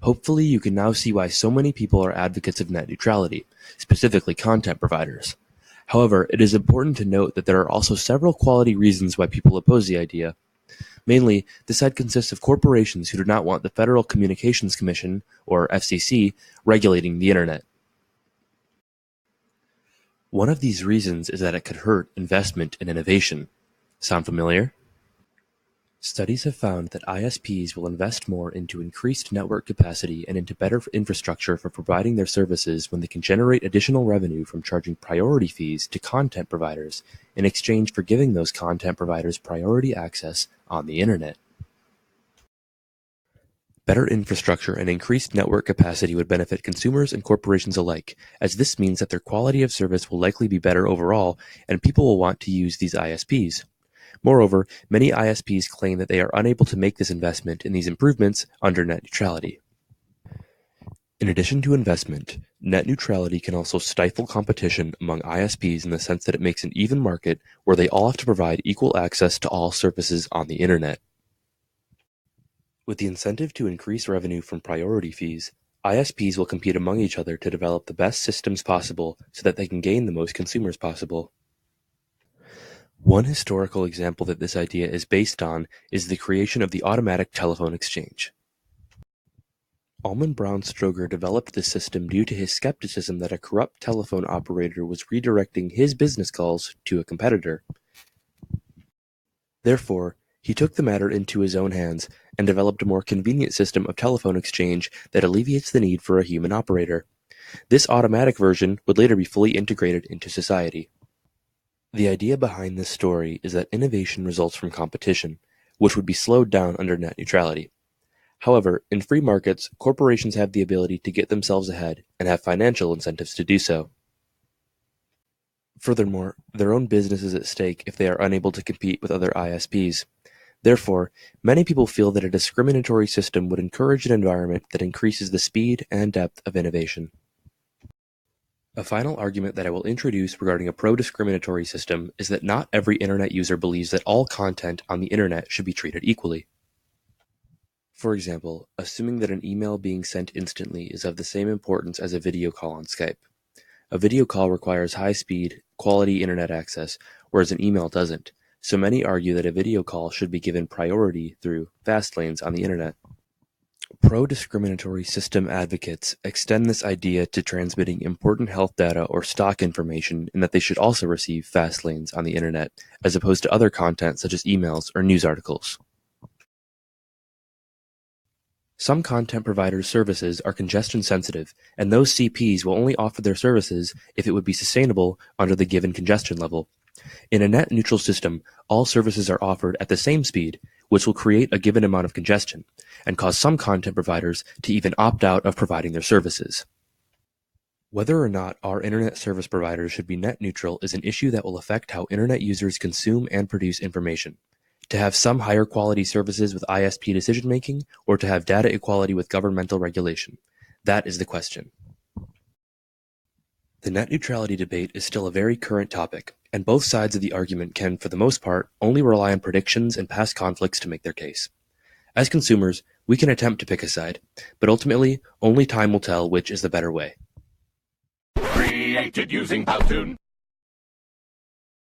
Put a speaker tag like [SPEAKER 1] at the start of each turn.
[SPEAKER 1] Hopefully you can now see why so many people are advocates of net neutrality, specifically content providers. However, it is important to note that there are also several quality reasons why people oppose the idea. Mainly, this side consists of corporations who do not want the Federal Communications Commission, or FCC, regulating the internet. One of these reasons is that it could hurt investment and innovation. Sound familiar? Studies have found that ISPs will invest more into increased network capacity and into better infrastructure for providing their services when they can generate additional revenue from charging priority fees to content providers in exchange for giving those content providers priority access on the internet. Better infrastructure and increased network capacity would benefit consumers and corporations alike, as this means that their quality of service will likely be better overall and people will want to use these ISPs. Moreover, many ISPs claim that they are unable to make this investment in these improvements under net neutrality. In addition to investment, net neutrality can also stifle competition among ISPs in the sense that it makes an even market where they all have to provide equal access to all services on the internet. With the incentive to increase revenue from priority fees, ISPs will compete among each other to develop the best systems possible so that they can gain the most consumers possible. One historical example that this idea is based on is the creation of the automatic telephone exchange. Almond Brown Stroger developed this system due to his skepticism that a corrupt telephone operator was redirecting his business calls to a competitor. Therefore, he took the matter into his own hands and developed a more convenient system of telephone exchange that alleviates the need for a human operator. This automatic version would later be fully integrated into society. The idea behind this story is that innovation results from competition, which would be slowed down under net neutrality. However, in free markets, corporations have the ability to get themselves ahead and have financial incentives to do so. Furthermore, their own business is at stake if they are unable to compete with other ISPs. Therefore, many people feel that a discriminatory system would encourage an environment that increases the speed and depth of innovation. A final argument that I will introduce regarding a pro-discriminatory system is that not every internet user believes that all content on the internet should be treated equally. For example, assuming that an email being sent instantly is of the same importance as a video call on Skype. A video call requires high-speed, quality internet access, whereas an email doesn't, so many argue that a video call should be given priority through fast lanes on the internet. Pro-discriminatory system advocates extend this idea to transmitting important health data or stock information in that they should also receive fast lanes on the internet, as opposed to other content such as emails or news articles. Some content providers' services are congestion sensitive, and those CPs will only offer their services if it would be sustainable under the given congestion level. In a net neutral system, all services are offered at the same speed, which will create a given amount of congestion, and cause some content providers to even opt out of providing their services. Whether or not our internet service providers should be net neutral is an issue that will affect how internet users consume and produce information. To have some higher quality services with ISP decision making, or to have data equality with governmental regulation? That is the question. The net neutrality debate is still a very current topic, and both sides of the argument can, for the most part, only rely on predictions and past conflicts to make their case. As consumers, we can attempt to pick a side, but ultimately, only time will tell which is the better way.
[SPEAKER 2] Created using Powtoon.